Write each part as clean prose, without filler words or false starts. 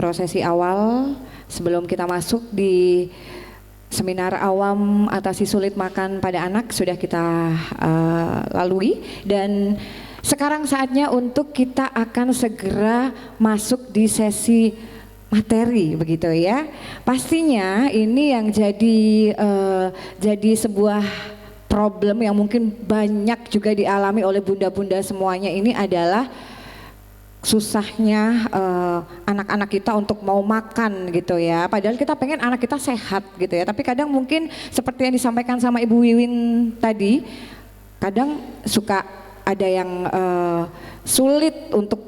prosesi awal sebelum kita masuk di seminar awam atasi sulit makan pada anak sudah kita lalui, dan sekarang saatnya untuk kita akan segera masuk di sesi materi begitu ya. Pastinya ini yang jadi sebuah problem yang mungkin banyak juga dialami oleh bunda-bunda semuanya ini adalah susahnya anak-anak kita untuk mau makan gitu ya. Padahal kita pengen anak kita sehat gitu ya. Tapi kadang mungkin seperti yang disampaikan sama Ibu Wiwin tadi, kadang suka ada yang sulit untuk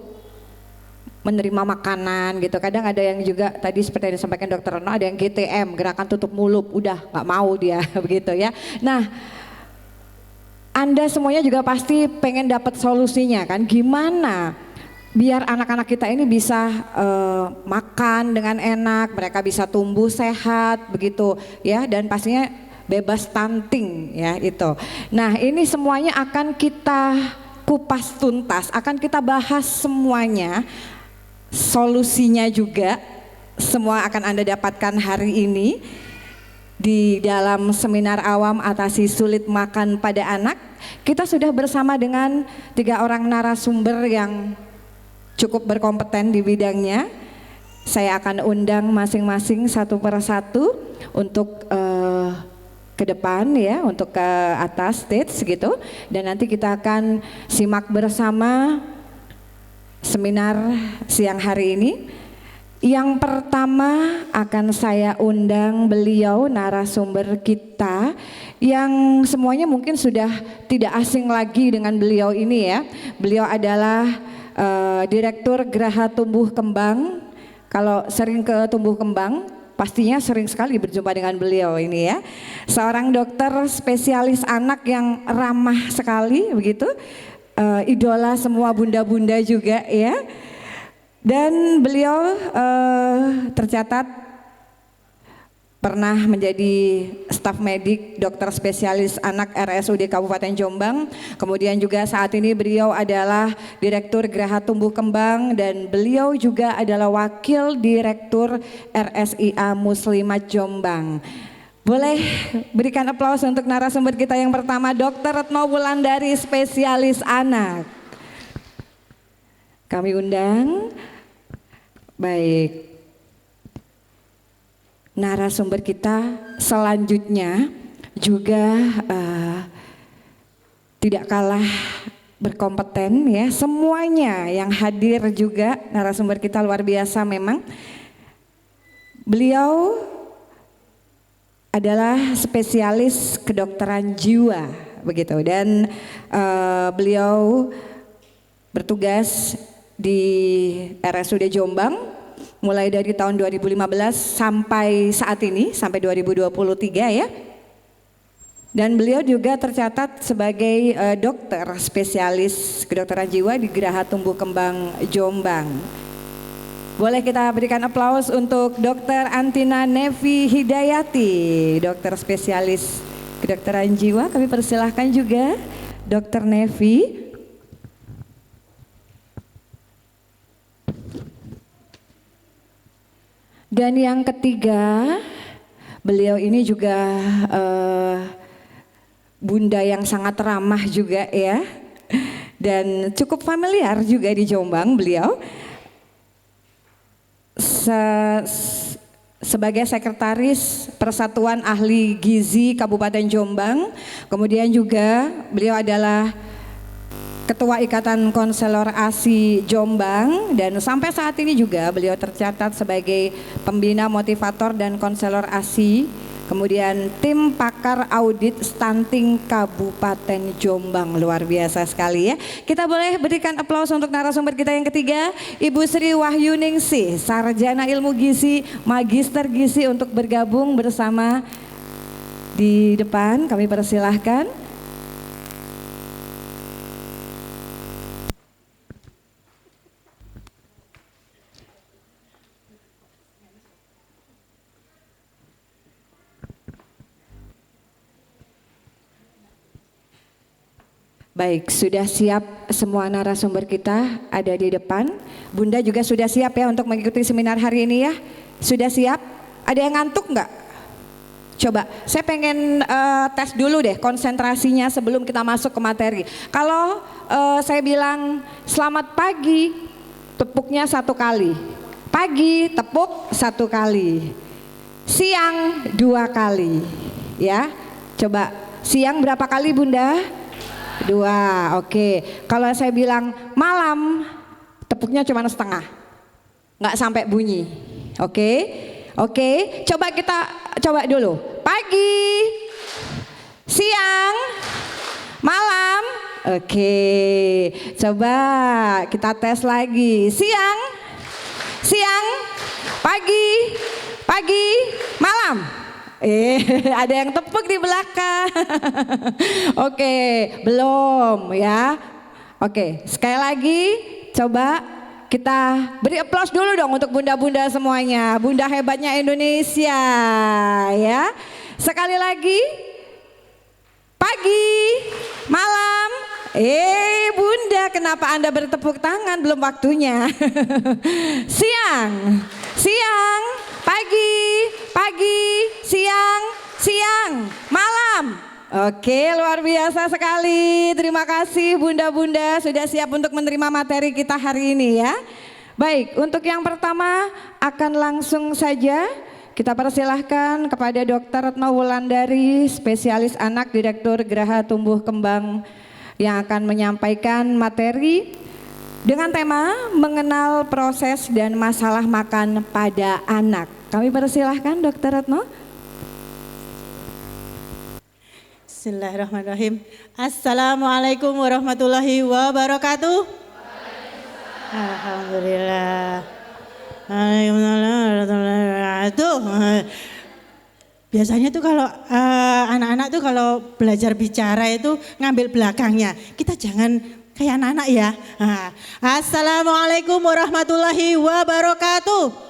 menerima makanan gitu. Kadang ada yang juga tadi seperti yang disampaikan Dokter Reno, ada yang GTM, gerakan tutup mulut, udah nggak mau dia begitu ya. Nah, Anda semuanya juga pasti pengen dapat solusinya kan? Gimana biar anak-anak kita ini bisa makan dengan enak, mereka bisa tumbuh sehat begitu ya, dan pastinya bebas stunting ya itu. Nah, ini semuanya akan kita kupas tuntas, akan kita bahas semuanya, solusinya juga semua akan Anda dapatkan hari ini di dalam seminar awam atasi sulit makan pada anak. Kita sudah bersama dengan 3 orang narasumber yang cukup berkompeten di bidangnya. Saya akan undang masing-masing satu persatu untuk ke depan ya, untuk ke atas stage gitu, dan nanti kita akan simak bersama seminar siang hari ini. Yang pertama akan saya undang beliau narasumber kita yang semuanya mungkin sudah tidak asing lagi dengan beliau ini ya. Beliau adalah Direktur Geraha Tumbuh Kembang. Kalau sering ke Tumbuh Kembang pastinya sering sekali berjumpa dengan beliau ini ya. Seorang dokter spesialis anak yang ramah sekali begitu, idola semua bunda-bunda juga ya. Dan beliau tercatat pernah menjadi staf medik dokter spesialis anak RSUD Kabupaten Jombang. Kemudian juga saat ini beliau adalah Direktur Geraha Tumbuh Kembang, dan beliau juga adalah Wakil Direktur RSIA Muslimat Jombang. Boleh berikan aplaus untuk narasumber kita yang pertama, Dr. Retno Wulandari, spesialis anak. Kami undang. Baik. Narasumber kita selanjutnya juga tidak kalah berkompeten ya. Semuanya yang hadir juga narasumber kita luar biasa memang. Beliau adalah spesialis kedokteran jiwa begitu, dan beliau bertugas di RSUD Jombang mulai dari tahun 2015 sampai saat ini, sampai 2023 ya. Dan beliau juga tercatat sebagai dokter spesialis kedokteran jiwa di Geraha Tumbuh Kembang Jombang. Boleh kita berikan aplaus untuk Dr. Antina Nevi Hidayati, dokter spesialis kedokteran jiwa. Kami persilahkan juga Dr. Nevi. Dan yang ketiga, beliau ini juga bunda yang sangat ramah juga ya, dan cukup familiar juga di Jombang beliau. Sebagai sekretaris Persatuan Ahli Gizi Kabupaten Jombang, kemudian juga beliau adalah Ketua Ikatan Konselor ASI Jombang, dan sampai saat ini juga beliau tercatat sebagai pembina motivator dan konselor ASI, kemudian tim pakar audit stunting Kabupaten Jombang. Luar biasa sekali ya. Kita boleh berikan aplaus untuk narasumber kita yang ketiga, Ibu Sri Wahyuningsih, Sarjana Ilmu Gizi, Magister Gizi, untuk bergabung bersama di depan. Kami persilahkan. Baik, sudah siap semua narasumber kita ada di depan. Bunda juga sudah siap ya untuk mengikuti seminar hari ini ya? Sudah siap? Ada yang ngantuk nggak? Coba, saya pengen tes dulu deh konsentrasinya sebelum kita masuk ke materi. Kalau saya bilang selamat pagi, tepuknya 1 kali. Pagi, tepuk 1 kali. Siang 2 kali. Ya, coba siang berapa kali Bunda? 2, oke. Kalau saya bilang malam, tepuknya cuma setengah, nggak sampai bunyi. Oke. Coba kita coba dulu. Pagi, siang, malam. Oke. Coba kita tes lagi. Siang, pagi, malam. Ada yang tepuk di belakang. Oke, belum ya. Oke, sekali lagi coba kita beri aplaus dulu dong untuk bunda-bunda semuanya. Bunda hebatnya Indonesia ya. Sekali lagi. Pagi, malam. Bunda, kenapa Anda bertepuk tangan? Belum waktunya. Siang, pagi, siang, malam. Oke, luar biasa sekali. Terima kasih bunda-bunda sudah siap untuk menerima materi kita hari ini ya. Baik, untuk yang pertama akan langsung saja kita persilahkan kepada Dr. Retno Wulandari, spesialis anak, Direktur Geraha Tumbuh Kembang yang akan menyampaikan materi dengan tema mengenal proses dan masalah makan pada anak. Kami persilahkan Dr. Retno. Bismillahirrahmanirrahim. Assalamualaikum warahmatullahi wabarakatuh. Alhamdulillah. Biasanya tuh kalau anak-anak tuh kalau belajar bicara itu ngambil belakangnya. Kita jangan kayak anak-anak ya. Assalamualaikum warahmatullahi wabarakatuh.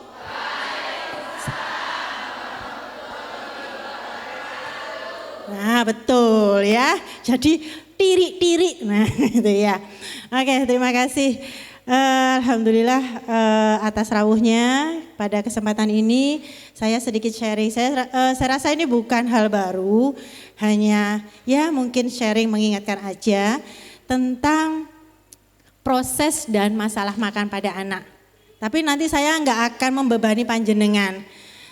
Nah betul ya. Jadi tirik-tirik. Nah itu ya. Oke, terima kasih. Alhamdulillah atas rawuhnya pada kesempatan ini saya sedikit sharing. Saya rasa ini bukan hal baru, hanya ya mungkin sharing mengingatkan aja tentang proses dan masalah makan pada anak. Tapi nanti saya nggak akan membebani panjenengan.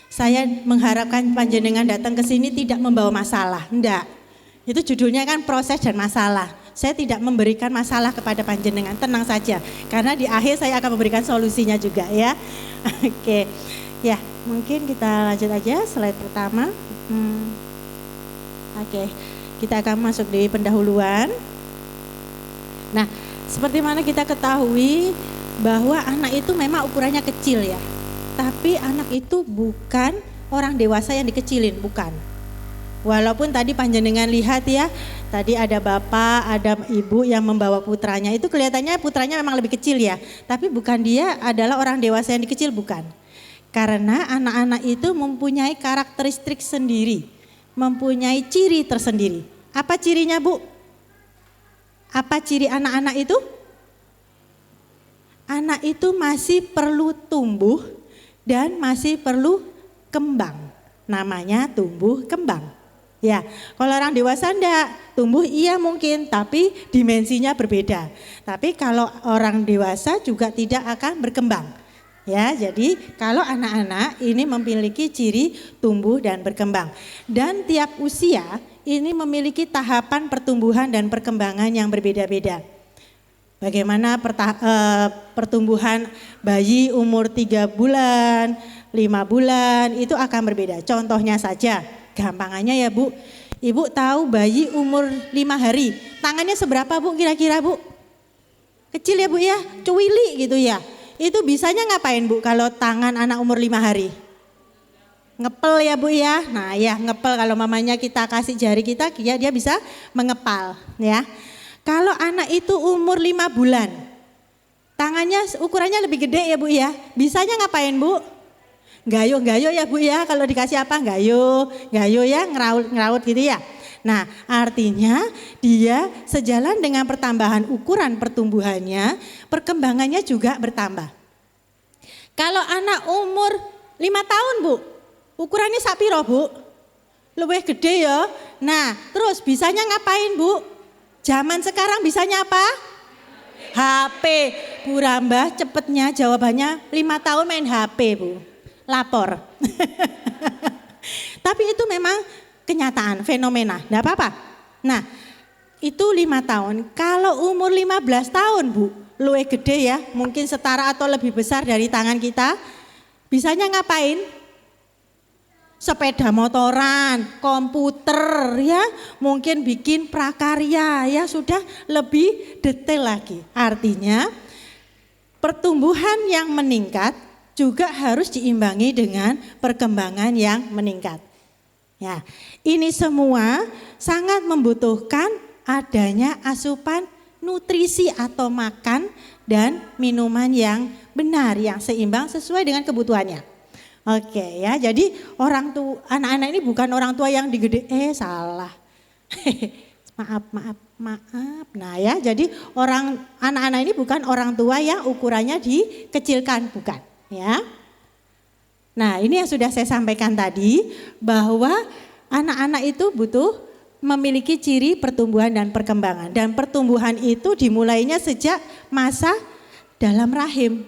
Saya mengharapkan panjenengan datang ke sini tidak membawa masalah, enggak. Itu judulnya kan proses dan masalah. Saya tidak memberikan masalah kepada panjenengan, tenang saja. Karena di akhir saya akan memberikan solusinya juga ya. Oke, ya mungkin kita lanjut aja slide pertama. Oke, kita akan masuk di pendahuluan. Nah, seperti mana kita ketahui bahwa anak itu memang ukurannya kecil ya. Tapi anak itu bukan orang dewasa yang dikecilin, bukan. Walaupun tadi panjenengan lihat ya, tadi ada bapak, ada ibu yang membawa putranya. Itu kelihatannya putranya memang lebih kecil ya. Tapi bukan dia adalah orang dewasa yang dikecil, bukan. Karena anak-anak itu mempunyai karakteristik sendiri. Mempunyai ciri tersendiri. Apa cirinya Bu? Apa ciri anak-anak itu? Anak itu masih perlu tumbuh dan masih perlu kembang. Namanya tumbuh kembang. Ya, kalau orang dewasa enggak, tumbuh iya mungkin, tapi dimensinya berbeda. Tapi kalau orang dewasa juga tidak akan berkembang. Ya, jadi kalau anak-anak ini memiliki ciri tumbuh dan berkembang. Dan tiap usia ini memiliki tahapan pertumbuhan dan perkembangan yang berbeda-beda. Bagaimana pertumbuhan bayi umur 3 bulan, 5 bulan itu akan berbeda. Contohnya saja, gampangannya ya Bu, Ibu tahu bayi umur 5 hari, tangannya seberapa Bu kira-kira Bu? Kecil ya Bu ya, cuwili gitu ya. Itu bisanya ngapain Bu kalau tangan anak umur 5 hari? Ngepel ya Bu ya, nah ya ngepel kalau mamanya kita kasih jari kita, dia bisa mengepal ya. Kalau anak itu umur 5 bulan, tangannya ukurannya lebih gede ya Bu ya, bisanya ngapain Bu? Gayo ya Bu ya, kalau dikasih apa gayo ya, ngeraut gitu ya. Nah, artinya dia sejalan dengan pertambahan ukuran pertumbuhannya, perkembangannya juga bertambah. Kalau anak umur 5 tahun, Bu, ukurannya sak piro, Bu? Lebih gede ya. Nah, terus bisanya ngapain, Bu? Zaman sekarang bisanya apa? HP. Bu Rambah cepetnya jawabannya 5 tahun main HP, Bu. Lapor. Tapi itu memang kenyataan, fenomena, enggak apa-apa. Nah, itu 5 tahun. Kalau umur 15 tahun, Bu, luwih gede ya, mungkin setara atau lebih besar dari tangan kita. Bisanya ngapain? Sepeda motoran, komputer ya, mungkin bikin prakarya ya, sudah lebih detail lagi. Artinya pertumbuhan yang meningkat juga harus diimbangi dengan perkembangan yang meningkat. Ya, ini semua sangat membutuhkan adanya asupan nutrisi atau makan dan minuman yang benar, yang seimbang sesuai dengan kebutuhannya. Oke ya, jadi orang tua, anak-anak ini bukan orang tua yang digede, salah. maaf. Nah ya, jadi anak-anak ini bukan orang tua yang ukurannya dikecilkan, bukan ya. Nah ini yang sudah saya sampaikan tadi, bahwa anak-anak itu butuh memiliki ciri pertumbuhan dan perkembangan. Dan pertumbuhan itu dimulainya sejak masa dalam rahim.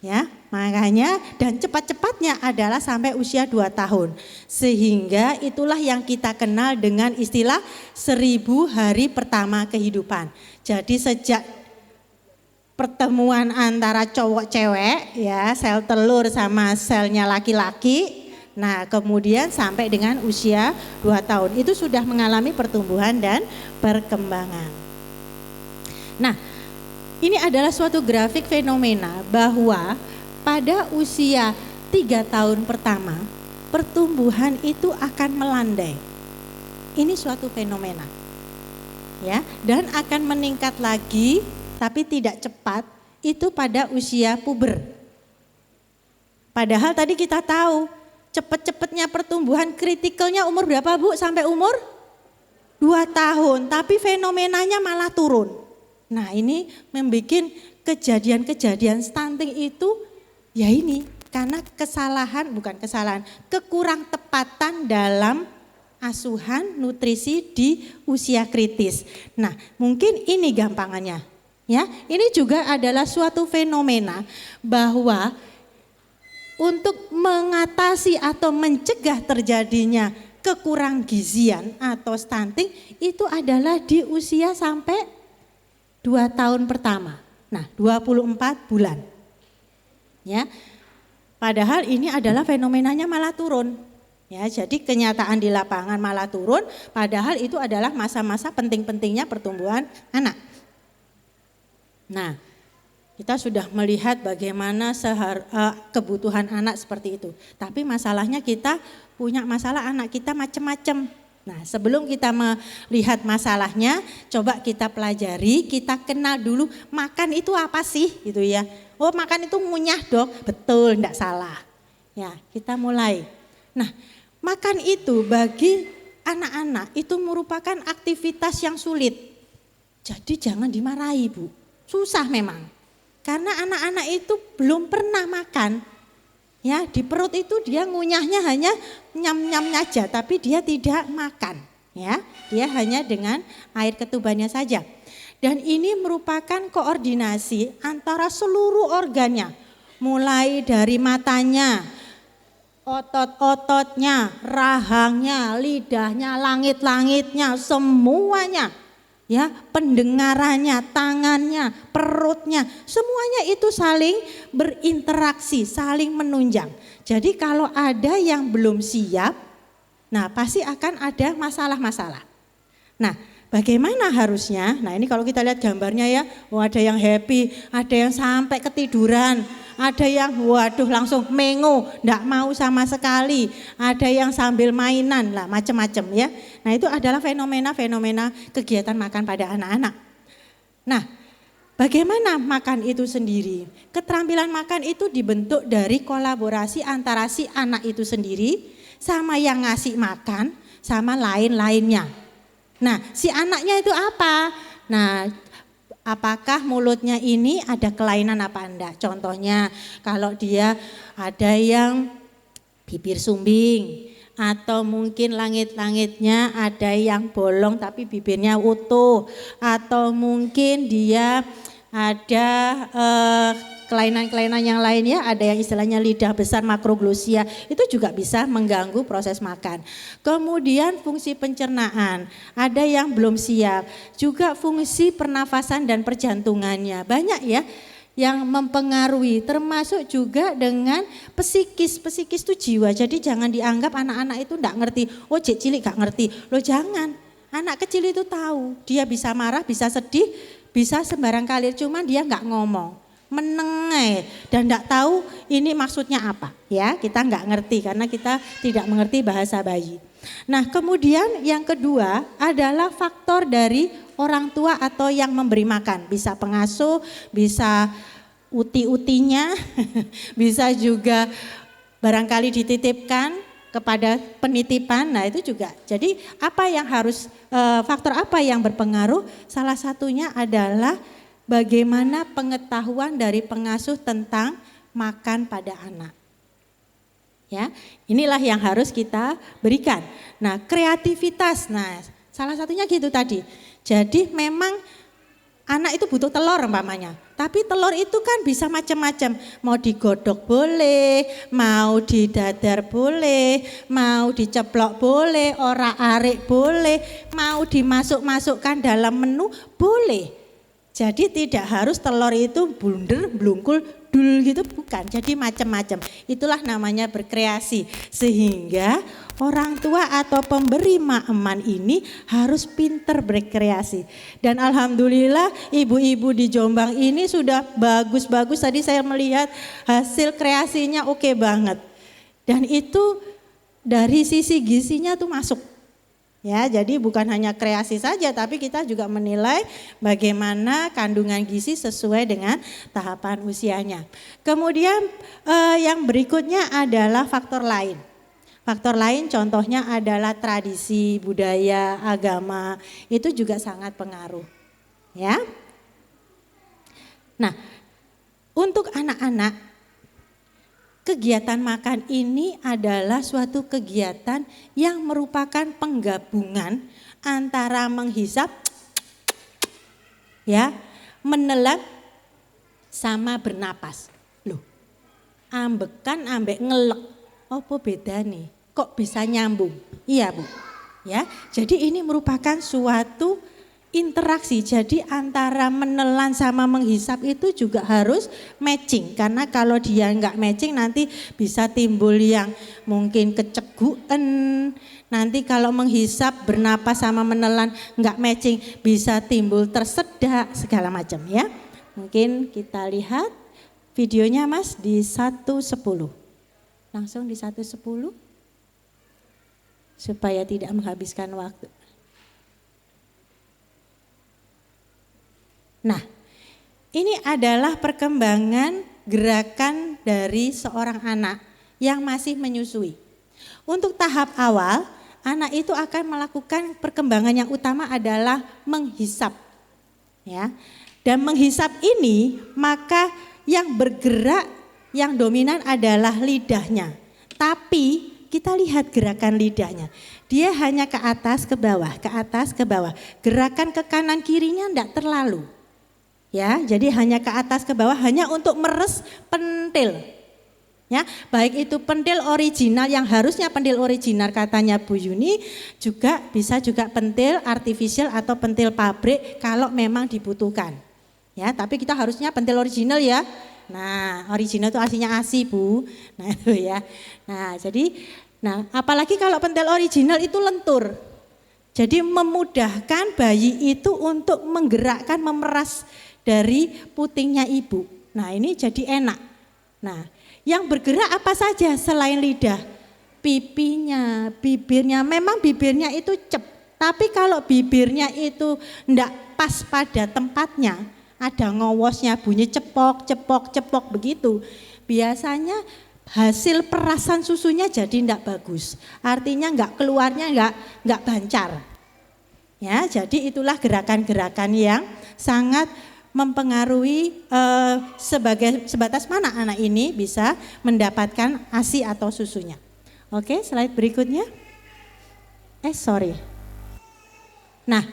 Ya, makanya dan cepat-cepatnya adalah sampai usia 2 tahun. Sehingga itulah yang kita kenal dengan istilah 1000 hari pertama kehidupan. Jadi sejak pertemuan antara cowok cewek ya, sel telur sama selnya laki-laki. Nah, kemudian sampai dengan usia 2 tahun itu sudah mengalami pertumbuhan dan perkembangan. Nah, ini adalah suatu grafik fenomena bahwa pada usia 3 tahun pertama pertumbuhan itu akan melandai. Ini suatu fenomena. Ya, dan akan meningkat lagi tapi tidak cepat itu pada usia puber. Padahal tadi kita tahu cepet-cepetnya pertumbuhan kritikalnya umur berapa, Bu? Sampai umur 2 tahun, tapi fenomenanya malah turun. Nah ini membuat kejadian-kejadian stunting itu ya ini karena kekurang tepatan dalam asuhan nutrisi di usia kritis. Nah mungkin ini gampangannya ya, ini juga adalah suatu fenomena bahwa untuk mengatasi atau mencegah terjadinya kekurang gizian atau stunting itu adalah di usia sampai 2 tahun pertama. Nah, 24 bulan. Ya. Padahal ini adalah fenomenanya malah turun. Ya, jadi kenyataan di lapangan malah turun, padahal itu adalah masa-masa penting-pentingnya pertumbuhan anak. Nah, kita sudah melihat bagaimana kebutuhan anak seperti itu. Tapi masalahnya kita punya masalah anak kita macam-macam. Nah, sebelum kita melihat masalahnya, coba kita pelajari, kita kenal dulu makan itu apa sih gitu ya. Oh, makan itu ngunyah, Dok. Betul, enggak salah. Ya, kita mulai. Nah, makan itu bagi anak-anak itu merupakan aktivitas yang sulit. Jadi jangan dimarahi, Bu. Susah memang. Karena anak-anak itu belum pernah makan. Ya, di perut itu dia ngunyahnya hanya nyam-nyamnya aja, tapi dia tidak makan. Ya, dia hanya dengan air ketubannya saja. Dan ini merupakan koordinasi antara seluruh organnya, mulai dari matanya, otot-ototnya, rahangnya, lidahnya, langit-langitnya, semuanya. Ya, pendengarannya, tangannya, perutnya, semuanya itu saling berinteraksi, saling menunjang. Jadi kalau ada yang belum siap, nah pasti akan ada masalah-masalah. Nah, bagaimana harusnya? Nah, ini kalau kita lihat gambarnya ya, ada yang happy, ada yang sampai ketiduran, ada yang waduh langsung mengo, enggak mau sama sekali, ada yang sambil mainan lah, macam-macam ya. Nah itu adalah fenomena-fenomena kegiatan makan pada anak-anak. Nah bagaimana makan itu sendiri? Keterampilan makan itu dibentuk dari kolaborasi antara si anak itu sendiri sama yang ngasih makan sama lain-lainnya. Nah, si anaknya itu apa? Nah, apakah mulutnya ini ada kelainan apa enggak? Contohnya kalau dia ada yang bibir sumbing, atau mungkin langit-langitnya ada yang bolong tapi bibirnya utuh, atau mungkin dia ada kelainan-kelainan yang lainnya, ada yang istilahnya lidah besar makroglosia, itu juga bisa mengganggu proses makan. Kemudian fungsi pencernaan, ada yang belum siap, juga fungsi pernafasan dan perjantungannya, banyak ya yang mempengaruhi, termasuk juga dengan psikis itu jiwa. Jadi jangan dianggap anak-anak itu enggak ngerti, oh cek cilik gak ngerti, loh jangan. Anak kecil itu tahu, dia bisa marah, bisa sedih, bisa sembarang kali, cuman dia enggak ngomong. Menengai dan enggak tahu ini maksudnya apa ya, kita enggak ngerti karena kita tidak mengerti bahasa bayi. Nah kemudian yang kedua adalah faktor dari orang tua atau yang memberi makan, bisa pengasuh, bisa uti-utinya, bisa juga barangkali dititipkan kepada penitipan. Nah itu juga, jadi apa yang harus, faktor apa yang berpengaruh, salah satunya adalah bagaimana pengetahuan dari pengasuh tentang makan pada anak. Ya, inilah yang harus kita berikan. Nah, kreativitas. Nah, salah satunya gitu tadi. Jadi memang anak itu butuh telur umpamanya. Tapi telur itu kan bisa macam-macam. Mau digodok boleh, mau didadar boleh, mau diceplok boleh, orak-arik boleh, mau dimasuk-masukkan dalam menu boleh. Jadi tidak harus telur itu bunder, blungkul, dul gitu, bukan. Jadi macam-macam. Itulah namanya berkreasi. Sehingga orang tua atau pemberi maeman ini harus pinter berkreasi. Dan alhamdulillah ibu-ibu di Jombang ini sudah bagus-bagus. Tadi saya melihat hasil kreasinya oke banget. Dan itu dari sisi gizinya tuh masuk. Ya, jadi bukan hanya kreasi saja, tapi kita juga menilai bagaimana kandungan gizi sesuai dengan tahapan usianya. Kemudian yang berikutnya adalah faktor lain. Faktor lain contohnya adalah tradisi, budaya, agama, itu juga sangat pengaruh. Ya. Nah, untuk anak-anak, kegiatan makan ini adalah suatu kegiatan yang merupakan penggabungan antara menghisap, ya, menelan sama bernapas. Loh, ambekan ambek ngelek, apa beda nih? Kok bisa nyambung? Iya Bu, ya. Jadi ini merupakan suatu interaksi, jadi antara menelan sama menghisap itu juga harus matching, karena kalau dia enggak matching nanti bisa timbul yang mungkin keceguan, nanti kalau menghisap bernapas sama menelan enggak matching bisa timbul tersedak segala macam ya. Mungkin kita lihat videonya Mas di 1:10, langsung di 1:10 supaya tidak menghabiskan waktu. Nah, ini adalah perkembangan gerakan dari seorang anak yang masih menyusui. Untuk tahap awal, anak itu akan melakukan perkembangan yang utama adalah menghisap. Ya. Dan menghisap ini, maka yang bergerak, yang dominan adalah lidahnya. Tapi kita lihat gerakan lidahnya. Dia hanya ke atas, ke bawah, ke atas, ke bawah. Gerakan ke kanan kirinya enggak terlalu. Ya, jadi hanya ke atas ke bawah, hanya untuk meres pentil. Ya, baik itu pentil original yang harusnya pentil original katanya Bu Yuni, juga bisa juga pentil artifisial atau pentil pabrik kalau memang dibutuhkan. Ya, tapi kita harusnya pentil original ya. Nah, original itu aslinya ASI Bu. Nah, itu ya. Nah, jadi apalagi kalau pentil original itu lentur. Jadi memudahkan bayi itu untuk menggerakkan, memeras dari putingnya ibu. Nah ini jadi enak. Nah yang bergerak apa saja selain lidah? Pipinya, bibirnya. Memang bibirnya itu cep. Tapi kalau bibirnya itu enggak pas pada tempatnya, ada ngowosnya, bunyi cepok, cepok, cepok begitu. Biasanya hasil perasan susunya jadi enggak bagus. Artinya enggak keluarnya enggak bancar. Ya, jadi itulah gerakan-gerakan yang sangat mempengaruhi sebatas mana anak ini bisa mendapatkan ASI atau susunya. Oke, slide berikutnya. Sorry. Nah,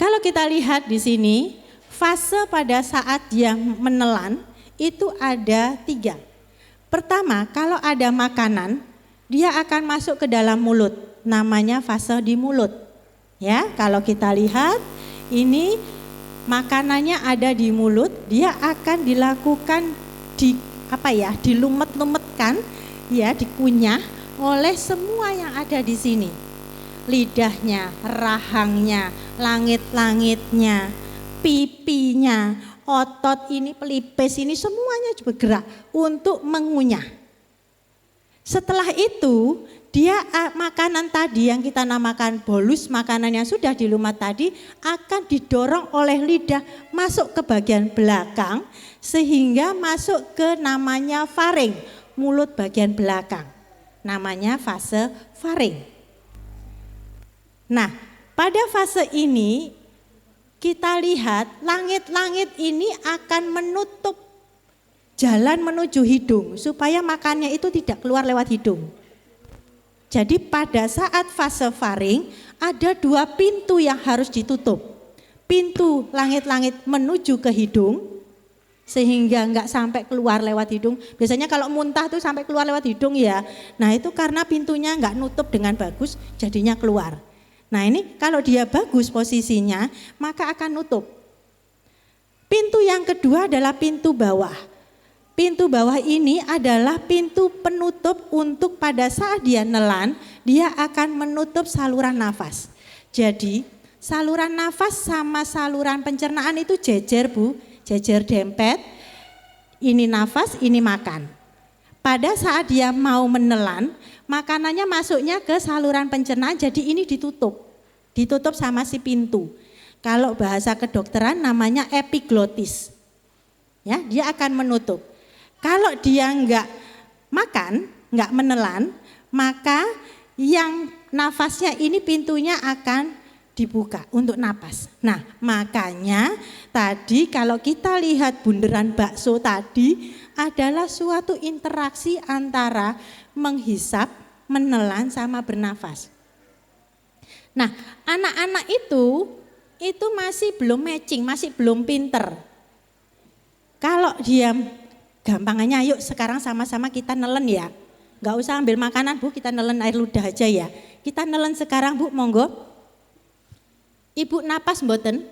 kalau kita lihat di sini, fase pada saat dia menelan itu ada 3. Pertama, kalau ada makanan, dia akan masuk ke dalam mulut, namanya fase di mulut. Ya, kalau kita lihat ini makanannya ada di mulut, dia akan dilakukan dilumet-lumetkan, ya, dikunyah oleh semua yang ada di sini. Lidahnya, rahangnya, langit-langitnya, pipinya, otot ini, pelipis ini semuanya bergerak untuk mengunyah. Setelah itu dia makanan tadi yang kita namakan bolus, makanan yang sudah dilumat tadi akan didorong oleh lidah masuk ke bagian belakang sehingga masuk ke namanya faring, mulut bagian belakang. Namanya fase faring. Nah, pada fase ini kita lihat langit-langit ini akan menutup jalan menuju hidung supaya makannya itu tidak keluar lewat hidung. Jadi pada saat fase faring ada 2 pintu yang harus ditutup. Pintu langit-langit menuju ke hidung sehingga enggak sampai keluar lewat hidung. Biasanya kalau muntah tuh sampai keluar lewat hidung ya. Nah itu karena pintunya enggak nutup dengan bagus jadinya keluar. Nah ini kalau dia bagus posisinya maka akan nutup. Pintu yang kedua adalah pintu bawah. Pintu bawah ini adalah pintu penutup untuk pada saat dia nelan, dia akan menutup saluran nafas. Jadi saluran nafas sama saluran pencernaan itu jejer Bu, jejer dempet. Ini nafas, ini makan. Pada saat dia mau menelan, makanannya masuknya ke saluran pencernaan, jadi ini ditutup. Ditutup sama si pintu. Kalau bahasa kedokteran namanya epiglotis. Ya, dia akan menutup. Kalau dia enggak makan, enggak menelan, maka yang nafasnya ini pintunya akan dibuka untuk napas. Nah, makanya tadi kalau kita lihat bunderan bakso tadi adalah suatu interaksi antara menghisap, menelan sama bernafas. Nah, anak-anak itu masih belum matching, masih belum pinter. Kalau dia gampangannya, yuk sekarang sama-sama kita nelen ya. Gak usah ambil makanan Bu, kita nelen air ludah aja ya. Kita nelen sekarang Bu, monggo. Ibu napas mboten?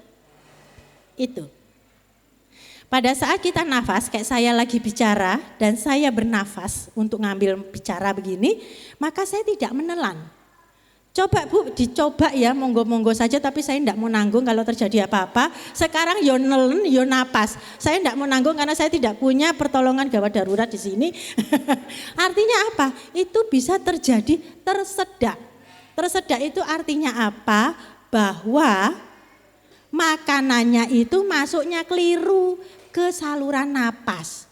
Itu. Pada saat kita nafas, kayak saya lagi bicara dan saya bernafas untuk ngambil bicara begini, maka saya tidak menelan. Coba Bu, dicoba ya, monggo-monggo saja, tapi saya tidak mau nanggung kalau terjadi apa-apa. Sekarang yo nelen, yo napas. Saya tidak mau nanggung karena saya tidak punya pertolongan gawat darurat di sini. Artinya apa? Itu bisa terjadi tersedak. Tersedak itu artinya apa? Bahwa makanannya itu masuknya keliru ke saluran napas.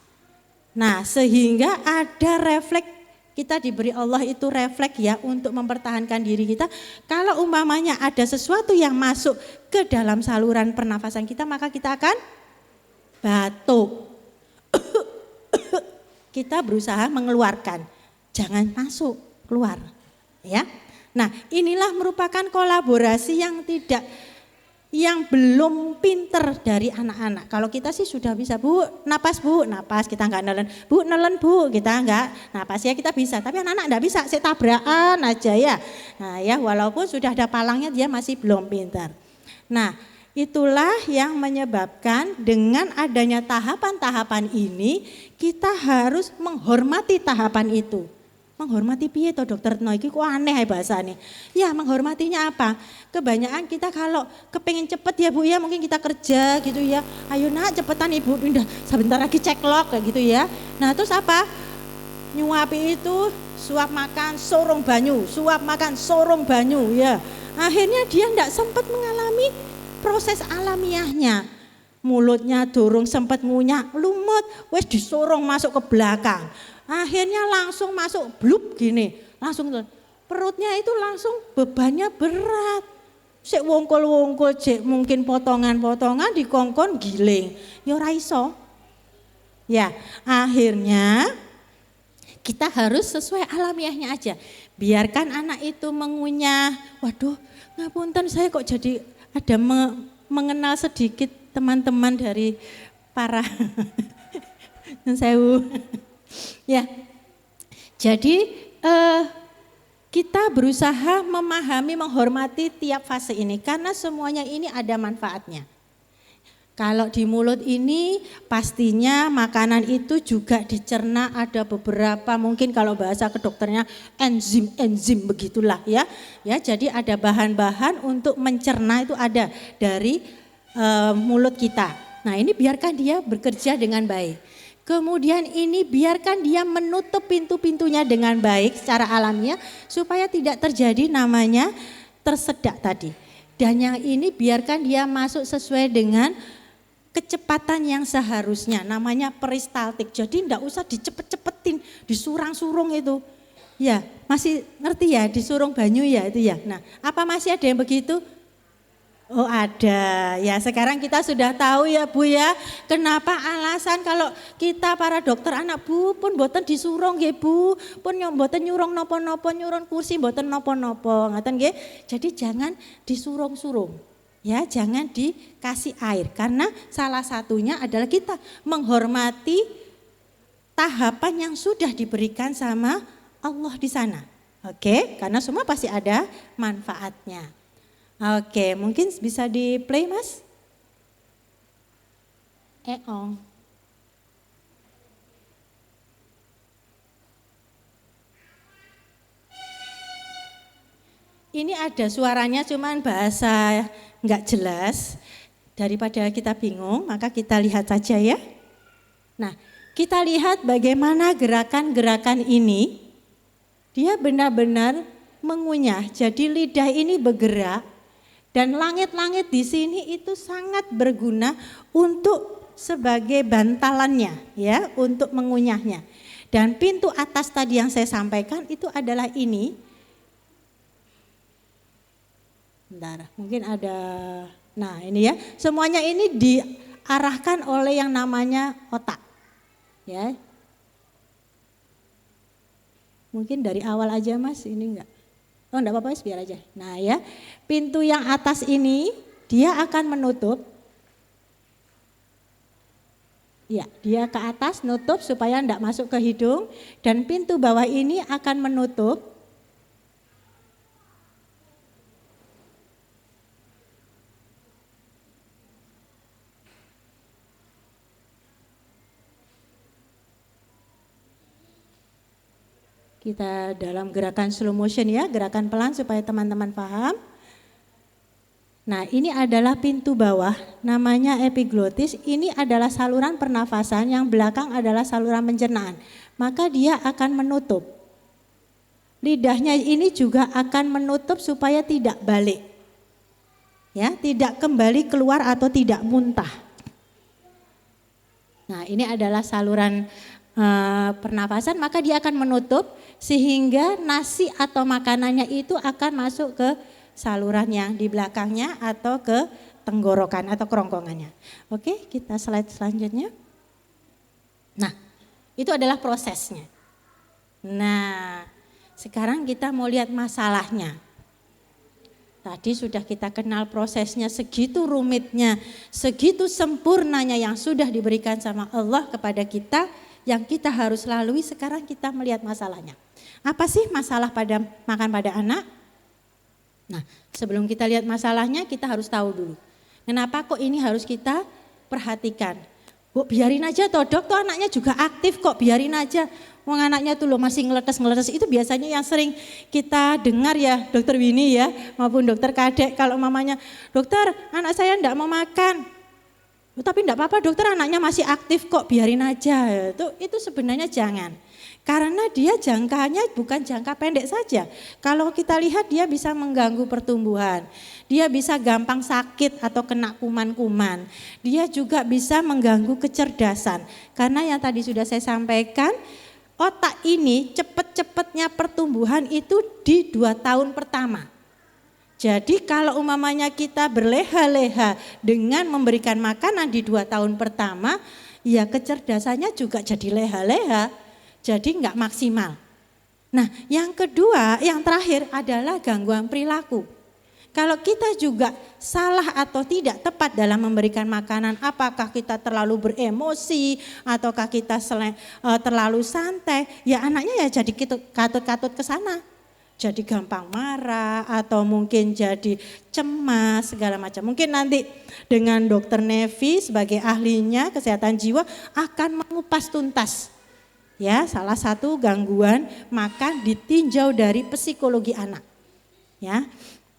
Nah, sehingga ada refleks. Kita diberi Allah itu refleks ya untuk mempertahankan diri kita. Kalau umpamanya ada sesuatu yang masuk ke dalam saluran pernafasan kita, maka kita akan batuk. Kita berusaha mengeluarkan, jangan masuk, keluar. Ya. Nah, inilah merupakan kolaborasi yang belum pinter dari anak-anak. Kalau kita sih sudah bisa, Bu, napas kita enggak nelen. Bu, nelen Bu, kita enggak napas ya kita bisa. Tapi anak-anak enggak bisa, saya tabrakan aja ya. Nah ya, walaupun sudah ada palangnya dia masih belum pintar. Nah, itulah yang menyebabkan dengan adanya tahapan-tahapan ini, kita harus menghormati tahapan itu. Menghormati piye to Dokter Tno iki kok aneh ya bahasane. Ya, menghormatinya apa? Kebanyakan kita kalau kepengen cepet ya Bu ya, mungkin kita kerja gitu ya. Ayo nak cepetan Ibu, udah sebentar lagi ceklok kayak gitu ya. Nah, terus apa? Nyuapi itu suap makan sorong banyu, suap makan sorong banyu ya. Akhirnya dia enggak sempat mengalami proses alamiahnya. Mulutnya dorong sempat ngunyah, lumut, wes disorong masuk ke belakang. Akhirnya langsung masuk blub gini, langsung perutnya itu langsung bebannya berat. Sik wongkol-wongkol cek mungkin potongan-potongan dikongkon giling. Ya ora iso. Ya, akhirnya kita harus sesuai alamiahnya aja. Biarkan anak itu mengunyah. Waduh, ngapunten saya kok jadi ada mengenal sedikit teman-teman dari para sewu. Ya. Jadi kita berusaha memahami, menghormati tiap fase ini karena semuanya ini ada manfaatnya. Kalau di mulut ini pastinya makanan itu juga dicerna, ada beberapa mungkin kalau bahasa kedokternya enzim begitulah ya. Ya, jadi ada bahan-bahan untuk mencerna itu ada dari mulut kita. Nah, ini biarkan dia bekerja dengan baik. Kemudian ini biarkan dia menutup pintu-pintunya dengan baik secara alamiah supaya tidak terjadi namanya tersedak tadi. Dan yang ini biarkan dia masuk sesuai dengan kecepatan yang seharusnya, namanya peristaltik. Jadi enggak usah dicepet-cepetin, disurang-surung itu. Ya, masih ngerti ya, disurung banyu ya itu ya. Nah, apa masih ada yang begitu? Oh ada, ya sekarang kita sudah tahu ya Bu ya, kenapa alasan kalau kita para dokter anak Bu pun boten disurung nggih Bu, pun boten nyurung nopo-nopo, nyurung kursi boten nopo-nopo, ngaten nggih. Jadi jangan disurung-surung. Ya, jangan dikasih air karena salah satunya adalah kita menghormati tahapan yang sudah diberikan sama Allah di sana. Oke, karena semua pasti ada manfaatnya. Oke, mungkin bisa di play Mas? Eong. Ini ada suaranya cuman bahasa nggak jelas. Daripada kita bingung, maka kita lihat saja ya. Nah, kita lihat bagaimana gerakan-gerakan ini. Dia benar-benar mengunyah. Jadi lidah ini bergerak. Dan langit-langit di sini itu sangat berguna untuk sebagai bantalannya ya, untuk mengunyahnya. Dan pintu atas tadi yang saya sampaikan itu adalah ini. Bentar, mungkin ada, nah ini ya, semuanya ini diarahkan oleh yang namanya otak. Ya. Mungkin dari awal aja Mas, ini enggak. Oh enggak apa-apa, biar aja. Nah ya, pintu yang atas ini dia akan menutup. Ya, dia ke atas nutup supaya enggak masuk ke hidung. Dan pintu bawah ini akan menutup. Kita dalam gerakan slow motion ya, gerakan pelan supaya teman-teman paham. Nah ini adalah pintu bawah, namanya epiglotis. Ini adalah saluran pernafasan, yang belakang adalah saluran pencernaan. Maka dia akan menutup. Lidahnya ini juga akan menutup supaya tidak balik. Ya, tidak kembali keluar atau tidak muntah. Nah ini adalah saluran pernafasan, maka dia akan menutup sehingga nasi atau makanannya itu akan masuk ke saluran yang di belakangnya atau ke tenggorokan atau kerongkongannya. Oke, kita slide selanjutnya. Nah, itu adalah prosesnya. Nah, sekarang kita mau lihat masalahnya. Tadi sudah kita kenal prosesnya, segitu rumitnya, segitu sempurnanya yang sudah diberikan sama Allah kepada kita, yang kita harus lalui. Sekarang kita melihat masalahnya. Apa sih masalah pada makan pada anak? Nah, sebelum kita lihat masalahnya, kita harus tahu dulu. Kenapa kok ini harus kita perhatikan? Bu, biarin aja toh dok, tuh anaknya juga aktif kok, biarin aja. Wong anaknya tuh loh masih ngeletes-ngeletes, itu biasanya yang sering kita dengar ya dokter Winnie ya, maupun dokter Kadek. Kalau mamanya, dokter anak saya enggak mau makan. Tapi enggak apa-apa dokter, anaknya masih aktif kok, biarin aja. Itu sebenarnya jangan. Karena dia jangkanya bukan jangka pendek saja. Kalau kita lihat dia bisa mengganggu pertumbuhan. Dia bisa gampang sakit atau kena kuman-kuman. Dia juga bisa mengganggu kecerdasan. Karena yang tadi sudah saya sampaikan, otak ini cepet-cepetnya pertumbuhan itu di 2 tahun pertama. Jadi kalau umpamanya kita berleha-leha dengan memberikan makanan di 2 tahun pertama, ya kecerdasannya juga jadi leha-leha, jadi enggak maksimal. Nah, yang kedua, yang terakhir adalah gangguan perilaku. Kalau kita juga salah atau tidak tepat dalam memberikan makanan, apakah kita terlalu beremosi ataukah kita terlalu santai, ya anaknya ya jadi katut-katut ke sana. Jadi gampang marah atau mungkin jadi cemas segala macam. Mungkin nanti dengan Dokter Nevi sebagai ahlinya kesehatan jiwa akan mengupas tuntas. Ya, salah satu gangguan makan ditinjau dari psikologi anak. Ya.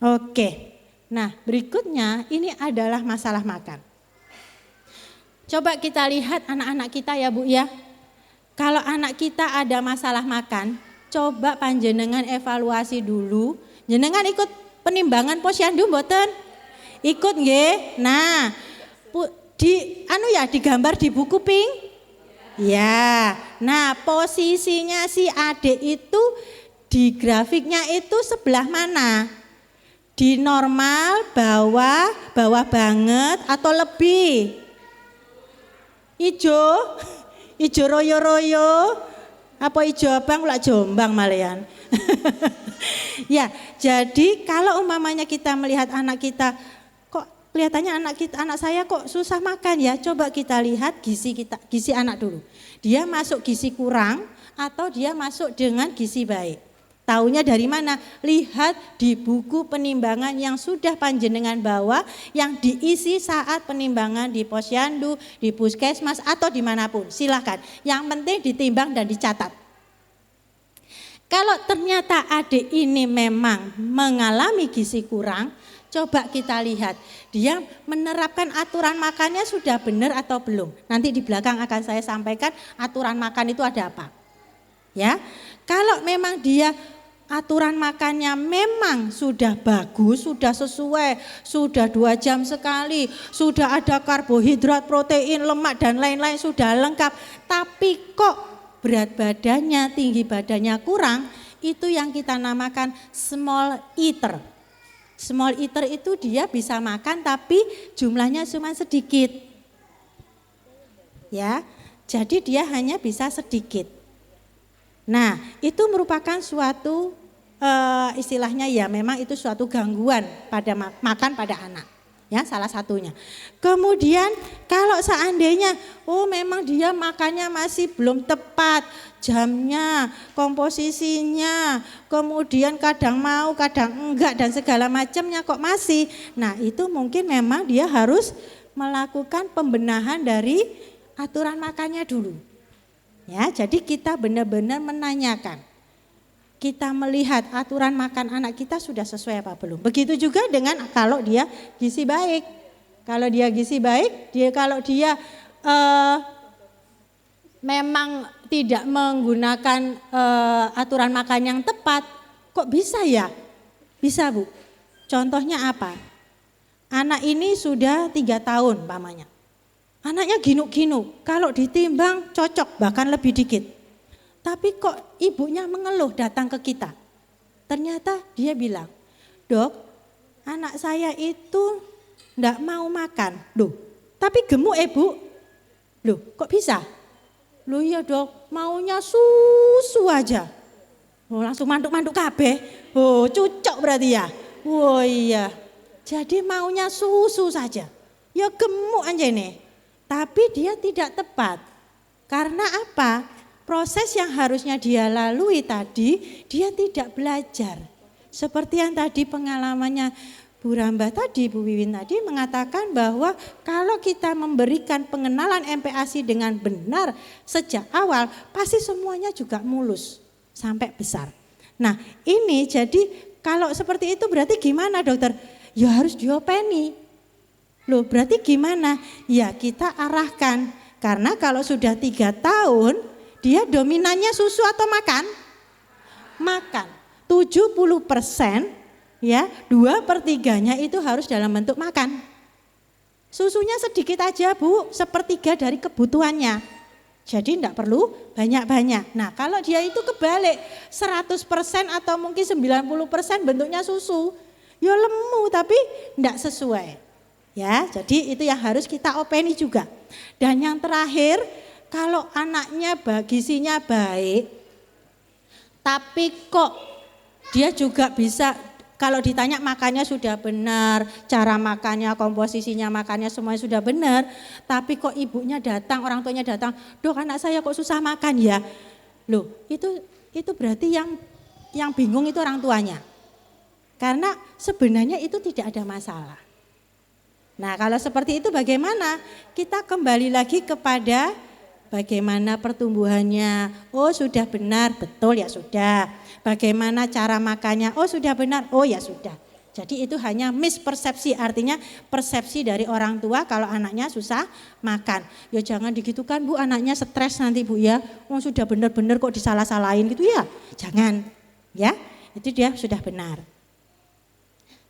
Oke. Nah, berikutnya ini adalah masalah makan. Coba kita lihat anak-anak kita ya, Bu ya. Kalau anak kita ada masalah makan, coba panjenengan evaluasi dulu. Jenengan ikut penimbangan posyandu mboten? Ikut nggih. Nah, digambar di buku pink. Ya, nah posisinya si adik itu di grafiknya itu sebelah mana? Di normal, bawah banget atau lebih? Ijo royo-royo, apa ijo abang lak jombang malian? Ya, jadi kalau umpamanya kita melihat anak kita, kelihatannya anak saya kok susah makan ya. Coba kita lihat gizi anak dulu. Dia masuk gizi kurang atau dia masuk dengan gizi baik. Taunya dari mana? Lihat di buku penimbangan yang sudah panjenengan bawa, yang diisi saat penimbangan di posyandu, di puskesmas atau dimanapun. Silakan. Yang penting ditimbang dan dicatat. Kalau ternyata adik ini memang mengalami gizi kurang, coba kita lihat, dia menerapkan aturan makannya sudah benar atau belum. Nanti di belakang akan saya sampaikan aturan makan itu ada apa. Ya, kalau memang dia aturan makannya memang sudah bagus, sudah sesuai, sudah 2 jam sekali, sudah ada karbohidrat, protein, lemak dan lain-lain sudah lengkap. Tapi kok berat badannya, tinggi badannya kurang, itu yang kita namakan small eater. Small eater itu dia bisa makan tapi jumlahnya cuma sedikit. Ya, jadi dia hanya bisa sedikit. Nah, itu merupakan suatu istilahnya ya memang itu suatu gangguan pada makan pada anak. Ya, salah satunya. Kemudian kalau seandainya memang dia makannya masih belum tepat jamnya, komposisinya, kemudian kadang mau, kadang enggak dan segala macamnya kok masih. Nah, itu mungkin memang dia harus melakukan pembenahan dari aturan makannya dulu. Ya, jadi kita benar-benar menanyakan. Kita melihat aturan makan anak kita sudah sesuai apa belum. Begitu juga dengan kalau dia gizi baik. Kalau dia gizi baik, kalau dia memang tidak menggunakan aturan makan yang tepat, kok bisa ya? Bisa, Bu. Contohnya apa? Anak ini sudah 3 tahun pamannya. Anaknya ginuk-ginuk, kalau ditimbang cocok bahkan lebih dikit. Tapi kok ibunya mengeluh datang ke kita. Ternyata dia bilang, "Dok, anak saya itu enggak mau makan." Loh, tapi gemuk Bu. Loh, kok bisa? Loh iya Dok, maunya susu aja. Langsung manduk-manduk kabeh. Cucok berarti ya. Iya. Jadi maunya susu saja. Ya gemuk anjene. Tapi dia tidak tepat. Karena apa? Proses yang harusnya dia lalui tadi, dia tidak belajar. Seperti yang tadi pengalamannya Bu Rambah tadi, Bu Wiwin tadi mengatakan bahwa kalau kita memberikan pengenalan MPASI dengan benar sejak awal, pasti semuanya juga mulus sampai besar. Nah ini jadi kalau seperti itu berarti gimana dokter? Ya harus diopeni. Loh berarti gimana? Ya kita arahkan. Karena kalau sudah 3 tahun, dia dominannya susu atau makan? Makan. 70% ya, 2/3-nya itu harus dalam bentuk makan. Susunya sedikit aja Bu, 1/3 dari kebutuhannya. Jadi enggak perlu banyak-banyak. Nah kalau dia itu kebalik, 100% atau mungkin 90% bentuknya susu. ya lemu tapi enggak sesuai. Ya, jadi itu yang harus kita openi juga. Dan yang terakhir, kalau anaknya gizinya baik, tapi kok dia juga bisa, kalau ditanya makannya sudah benar, cara makannya, komposisinya makannya semuanya sudah benar, tapi kok ibunya datang, orang tuanya datang, "Dok, anak saya kok susah makan ya?" Loh, itu berarti yang bingung itu orang tuanya. Karena sebenarnya itu tidak ada masalah. Nah, kalau seperti itu bagaimana? Kita kembali lagi kepada bagaimana pertumbuhannya. Oh, sudah benar, betul ya sudah. Bagaimana cara makannya? Oh, sudah benar. Oh, ya sudah. Jadi itu hanya mispersepsi, artinya persepsi dari orang tua kalau anaknya susah makan. Ya jangan digitukan Bu, anaknya stres nanti Bu ya. Oh, sudah benar-benar kok disalah-salahin gitu ya. Jangan ya, itu dia sudah benar.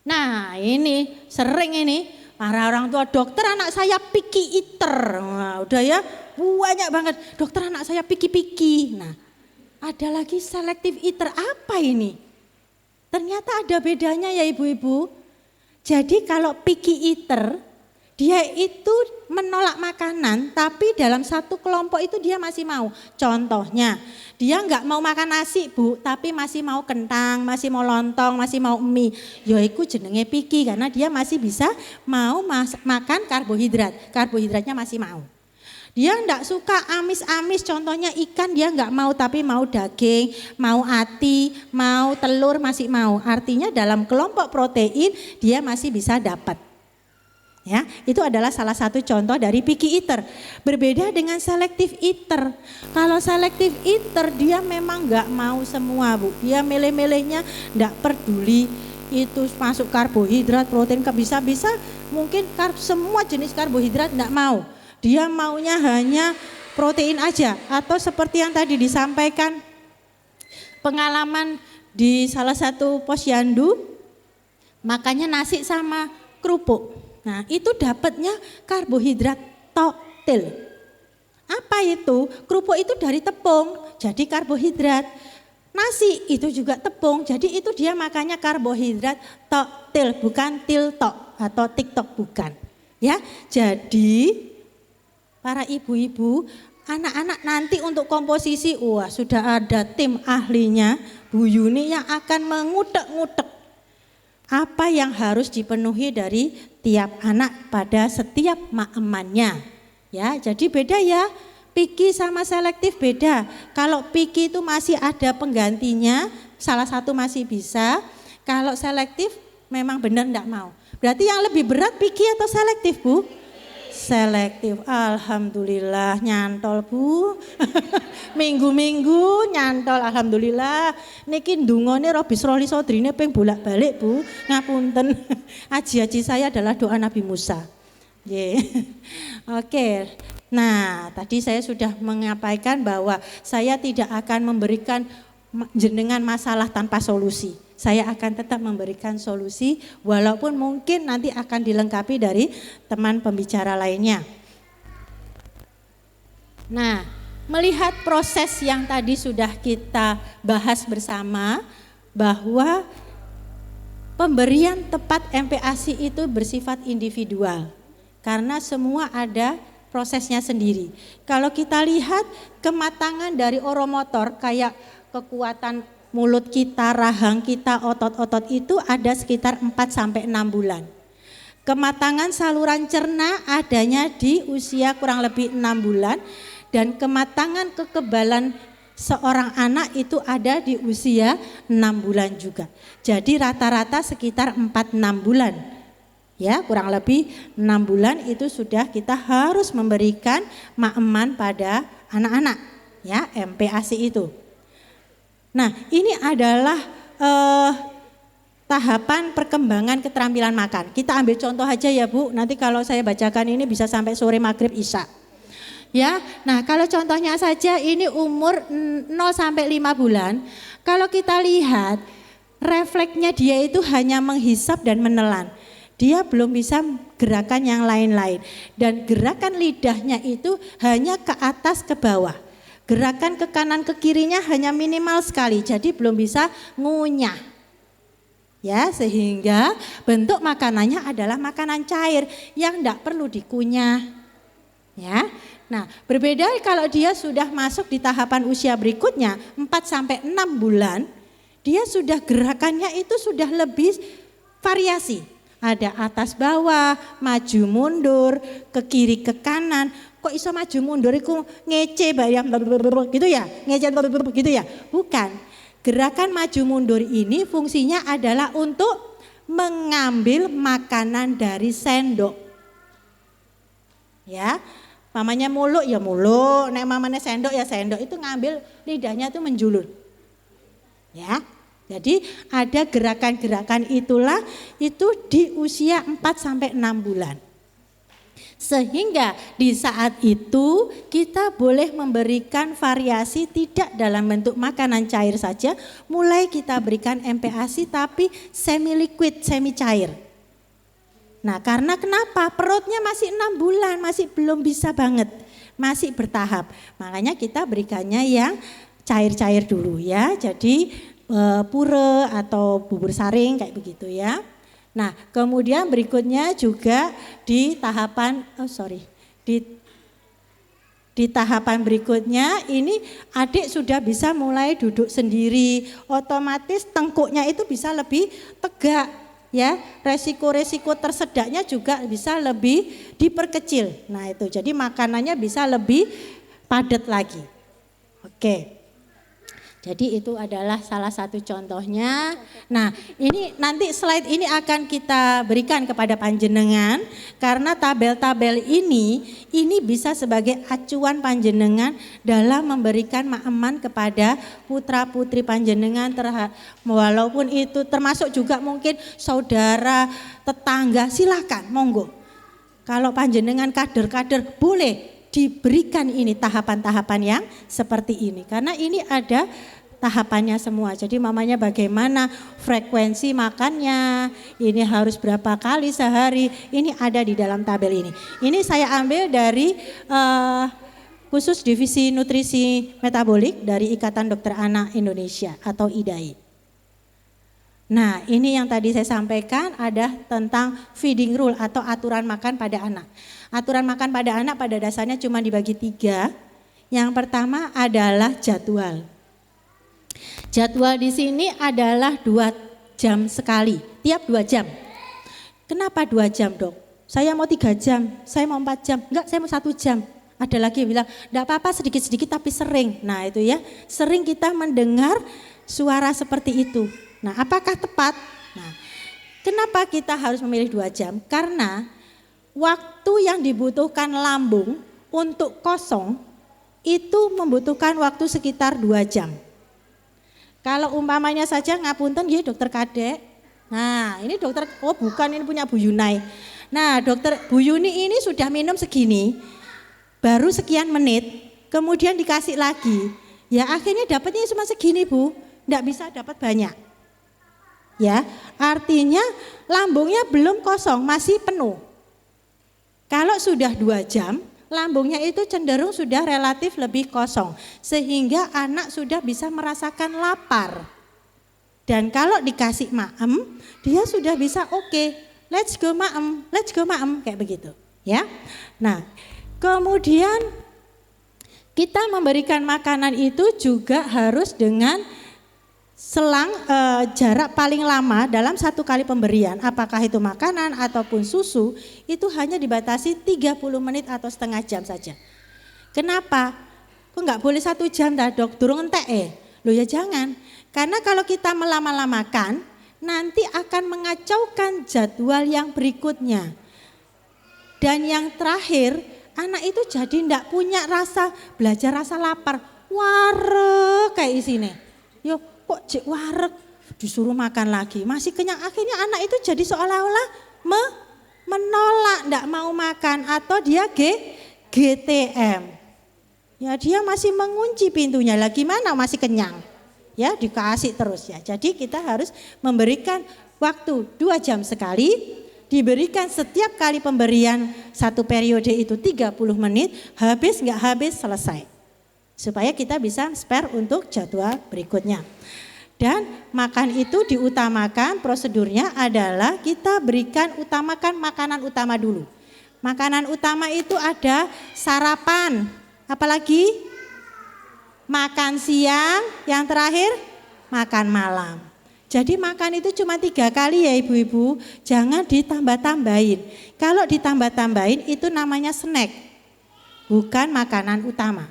Nah, ini sering ini para orang tua, "Dokter, anak saya picky eater." Nah, udah ya, banyak banget. "Dokter, anak saya picky." Nah, ada lagi selective eater. Apa ini? Ternyata ada bedanya ya ibu-ibu. Jadi kalau picky eater, dia itu menolak makanan, tapi dalam satu kelompok itu dia masih mau. Contohnya, dia enggak mau makan nasi Bu, tapi masih mau kentang, masih mau lontong, masih mau mie. Yaiku jenenge picky karena dia masih bisa mau makan karbohidrat. Karbohidratnya masih mau. Dia enggak suka amis-amis, contohnya ikan dia enggak mau, tapi mau daging, mau ati, mau telur masih mau. Artinya dalam kelompok protein dia masih bisa dapat. Ya, itu adalah salah satu contoh dari picky eater. Berbeda dengan selective eater. Kalau selective eater dia memang enggak mau semua Bu. Dia milih-milihnya enggak peduli itu masuk karbohidrat, protein, bisa-bisa mungkin semua jenis karbohidrat enggak mau. Dia maunya hanya protein aja, atau seperti yang tadi disampaikan pengalaman di salah satu posyandu, makannya nasi sama kerupuk. Nah, itu dapatnya karbohidrat totil. Apa itu? Kerupuk itu dari tepung, jadi karbohidrat. Nasi itu juga tepung, jadi itu dia makannya karbohidrat totil, bukan tiltok atau tiktok, bukan. Ya, jadi para ibu-ibu, anak-anak nanti untuk komposisi, wah sudah ada tim ahlinya, Bu Yuni yang akan mengutek-ngutek apa yang harus dipenuhi dari tiap anak pada setiap maemannya. Ya, jadi beda ya, picky sama selektif beda. Kalau picky itu masih ada penggantinya, salah satu masih bisa. Kalau selektif memang benar enggak mau. Berarti yang lebih berat picky atau selektif Bu? Selektif. Alhamdulillah nyantol Bu. Minggu-minggu nyantol alhamdulillah. Niki ndungone Robi Sroli Sodrine ping bolak-balik Bu. Ngapunten. Aji-aji saya adalah doa Nabi Musa. Oke. Nah, tadi saya sudah menyampaikan bahwa saya tidak akan memberikan jenengan masalah tanpa solusi. Saya akan tetap memberikan solusi walaupun mungkin nanti akan dilengkapi dari teman pembicara lainnya. Nah, melihat proses yang tadi sudah kita bahas bersama bahwa pemberian tepat MPASI itu bersifat individual karena semua ada prosesnya sendiri. Kalau kita lihat kematangan dari oromotor kayak kekuatan mulut kita, rahang kita, otot-otot itu ada sekitar 4-6 bulan. Kematangan saluran cerna adanya di usia kurang lebih 6 bulan dan kematangan kekebalan seorang anak itu ada di usia 6 bulan juga. Jadi rata-rata sekitar 4-6 bulan. Ya, kurang lebih 6 bulan itu sudah kita harus memberikan maeman pada anak-anak, ya, MPASI itu. Nah, ini adalah tahapan perkembangan keterampilan makan. Kita ambil contoh aja ya Bu, nanti kalau saya bacakan ini bisa sampai sore maghrib isya. Ya, nah kalau contohnya saja ini umur 0 sampai 5 bulan. Kalau kita lihat refleksnya dia itu hanya menghisap dan menelan. Dia belum bisa gerakan yang lain-lain. Dan gerakan lidahnya itu hanya ke atas ke bawah. Gerakan ke kanan ke kirinya hanya minimal sekali, jadi belum bisa ngunyah. Ya, sehingga bentuk makanannya adalah makanan cair yang tidak perlu dikunyah. Ya. Nah, berbeda kalau dia sudah masuk di tahapan usia berikutnya 4 sampai 6 bulan, dia sudah gerakannya itu sudah lebih variasi. Ada atas bawah, maju mundur, ke kiri ke kanan. Kok iso maju mundur iku ngece bayang gitu ya? Ngece gitu ya? Bukan. Gerakan maju mundur ini fungsinya adalah untuk mengambil makanan dari sendok. Ya, mamanya muluk ya muluk, nek mamanya sendok ya sendok, itu ngambil lidahnya itu menjulur. Ya. Jadi ada gerakan-gerakan itulah itu di usia 4 sampai 6 bulan. Sehingga di saat itu kita boleh memberikan variasi tidak dalam bentuk makanan cair saja, mulai kita berikan MPASI tapi semi liquid, semi cair. Nah, karena kenapa? Perutnya masih 6 bulan, masih belum bisa banget, masih bertahap. Makanya kita berikannya yang cair-cair dulu ya. Jadi pure atau bubur saring kayak begitu ya. Nah, kemudian berikutnya juga di tahapan di tahapan berikutnya ini adik sudah bisa mulai duduk sendiri, otomatis tengkuknya itu bisa lebih tegak ya, resiko-resiko tersedaknya juga bisa lebih diperkecil. Nah, itu jadi makanannya bisa lebih padat lagi. Oke. Jadi itu adalah salah satu contohnya. Nah, ini nanti slide ini akan kita berikan kepada panjenengan karena tabel-tabel ini bisa sebagai acuan panjenengan dalam memberikan makeman kepada putra-putri panjenengan walaupun itu termasuk juga mungkin saudara, tetangga, silakan monggo. Kalau panjenengan kader-kader boleh diberikan ini tahapan-tahapan yang seperti ini karena ini ada tahapannya semua. Jadi mamanya bagaimana frekuensi makannya, ini harus berapa kali sehari, ini ada di dalam tabel ini. Ini saya ambil dari khusus divisi nutrisi metabolik dari Ikatan Dokter Anak Indonesia atau IDAI. Nah, ini yang tadi saya sampaikan ada tentang feeding rule atau aturan makan pada anak. Aturan makan pada anak pada dasarnya cuma dibagi 3. Yang pertama adalah jadwal. Jadwal di sini adalah 2 jam sekali, tiap 2 jam. Kenapa 2 jam, Dok? Saya mau 3 jam, saya mau 4 jam, enggak saya mau 1 jam. Ada lagi yang bilang, enggak apa-apa sedikit-sedikit tapi sering. Nah itu ya, sering kita mendengar suara seperti itu. Nah apakah tepat? Nah kenapa kita harus memilih 2 jam? Karena waktu yang dibutuhkan lambung untuk kosong itu membutuhkan waktu sekitar 2 jam. Kalau umpamanya saja ngapunten ya dokter Kadek. Nah ini dokter, oh bukan ini punya Bu Yunai. Nah dokter Bu Yuni ini sudah minum segini, baru sekian menit, kemudian dikasih lagi. Ya akhirnya dapatnya cuma segini Bu, enggak bisa dapat banyak. Ya artinya lambungnya belum kosong, masih penuh. Kalau sudah 2 jam, lambungnya itu cenderung sudah relatif lebih kosong. Sehingga anak sudah bisa merasakan lapar. Dan kalau dikasih maem, dia sudah bisa oke, let's go maem, kayak begitu. Ya. Nah kemudian kita memberikan makanan itu juga harus dengan selang jarak paling lama dalam 1 kali pemberian, apakah itu makanan ataupun susu, itu hanya dibatasi 30 menit atau setengah jam saja. Kenapa? Kok enggak boleh 1 jam dah Dok, durung entek Loh ya jangan, karena kalau kita melama-lamakan nanti akan mengacaukan jadwal yang berikutnya. Dan yang terakhir, anak itu jadi enggak punya rasa, belajar rasa lapar, warek kayak isine. Yo kok cek warek disuruh makan lagi masih kenyang, akhirnya anak itu jadi seolah-olah menolak, enggak mau makan atau dia GTM. Ya dia masih mengunci pintunya, lah gimana masih kenyang. Ya dikasih terus ya. Jadi kita harus memberikan waktu 2 jam sekali, diberikan setiap kali pemberian 1 periode itu 30 menit, habis enggak habis selesai. Supaya kita bisa spare untuk jadwal berikutnya. Dan makan itu diutamakan, prosedurnya adalah kita utamakan makanan utama dulu. Makanan utama itu ada sarapan, apalagi makan siang, yang terakhir makan malam. Jadi makan itu cuma 3 kali ya ibu-ibu, jangan ditambah-tambahin. Kalau ditambah-tambahin itu namanya snack, bukan makanan utama.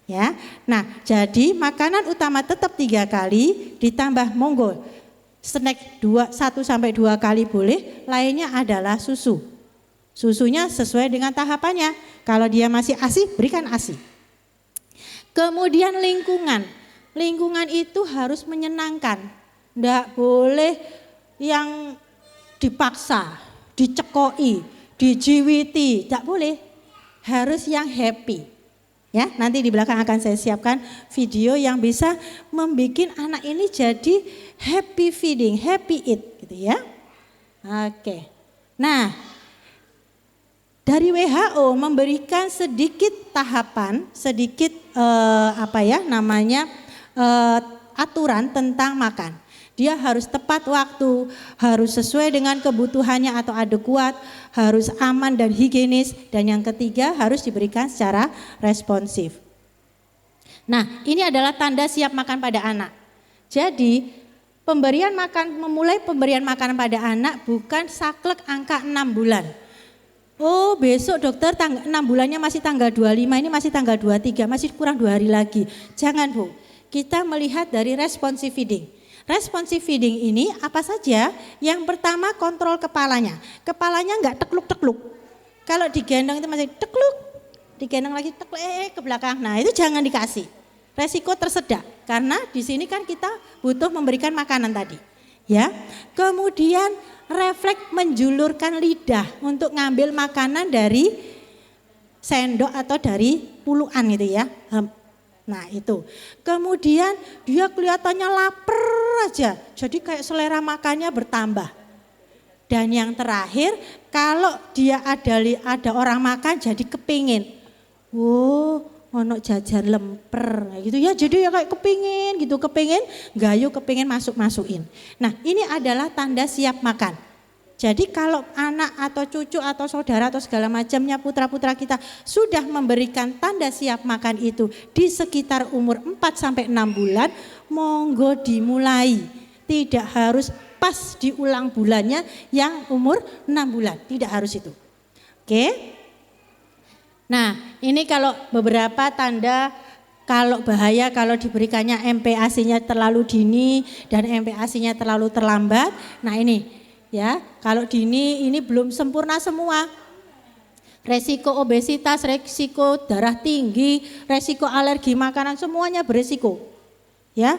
Ya, nah jadi makanan utama tetap 3 kali, ditambah monggo snack 1 sampai 2 kali boleh, lainnya adalah susu. Susunya sesuai dengan tahapannya. Kalau dia masih ASI, berikan ASI. Kemudian lingkungan itu harus menyenangkan, tidak boleh yang dipaksa, dicekoi, dijiwiti, tidak boleh. Harus yang happy. Ya, nanti di belakang akan saya siapkan video yang bisa membuat anak ini jadi happy feeding, happy eat gitu ya. Oke. Nah, dari WHO memberikan sedikit tahapan, sedikit aturan tentang makan. Dia harus tepat waktu, harus sesuai dengan kebutuhannya atau adekuat, harus aman dan higienis, dan yang ketiga harus diberikan secara responsif. Nah, ini adalah tanda siap makan pada anak. Jadi, memulai pemberian makanan pada anak bukan saklek angka 6 bulan. Oh, besok dokter 6 bulannya masih tanggal 25, ini masih tanggal 23, masih kurang 2 hari lagi. Jangan Bu, kita melihat dari responsive feeding. Responsive feeding ini apa saja? Yang pertama kontrol kepalanya. Kepalanya enggak tekluk-tekluk. Kalau digendong itu masih tekluk, digendong lagi tekluk ke belakang. Nah, itu jangan dikasih. Resiko tersedak karena di sini kan kita butuh memberikan makanan tadi. Ya. Kemudian refleks menjulurkan lidah untuk ngambil makanan dari sendok atau dari puluhan gitu ya. Nah itu, kemudian dia kelihatannya lapar aja, jadi kayak selera makannya bertambah. Dan yang terakhir, kalau dia ada orang makan jadi kepingin, ono jajan lemper gitu ya, jadi ya kayak kepingin, gayo kepingin masukin. Nah ini adalah tanda siap makan. Jadi kalau anak atau cucu atau saudara atau segala macamnya putra-putra kita sudah memberikan tanda siap makan itu di sekitar umur 4-6 bulan, monggo dimulai. Tidak harus pas di ulang bulannya yang umur 6 bulan, tidak harus itu. Oke. Nah ini kalau beberapa tanda kalau bahaya kalau diberikannya MPASI-nya terlalu dini dan MPASI-nya terlalu terlambat. Nah ini. Ya, kalau dini ini belum sempurna semua. Resiko obesitas, resiko darah tinggi, resiko alergi makanan semuanya beresiko. Ya.